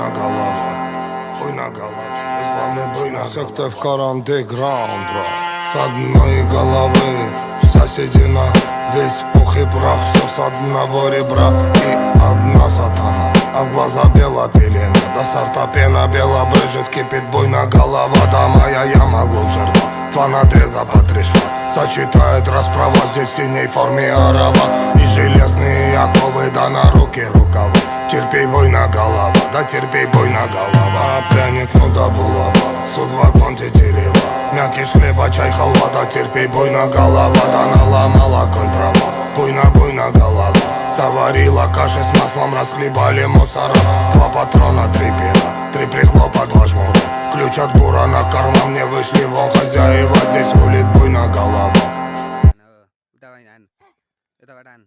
буйна голова, буйна голова, главный буйна голова. Все, кто в карандеграунд, с одной головы, вся седина, весь пух и прах, все с одного ребра и одна сатана, а в глаза бела пелена, до сорта пена бела брызжет, кипит буйна голова, да моя яма глубже рва, два надреза по 3 шва, сочетает расправа, здесь в синей форме арава, и железные оковы, да на руки рукава. Терпей, буйна голова, да терпей, буйна голова. Пряник, ну да булава, суд конте дерева, мякиш хлеба, чай, халва, да терпей, буйна голова, да наломала коль трава, буйна голова. Заварила каши с маслом, расхлебали мусора, 2 патрона, 3 пера, 3 прихлопа, 2 жмура, ключ от бура на карман, мне вышли вон хозяева, здесь рулит буйна голова. Давай, Ан.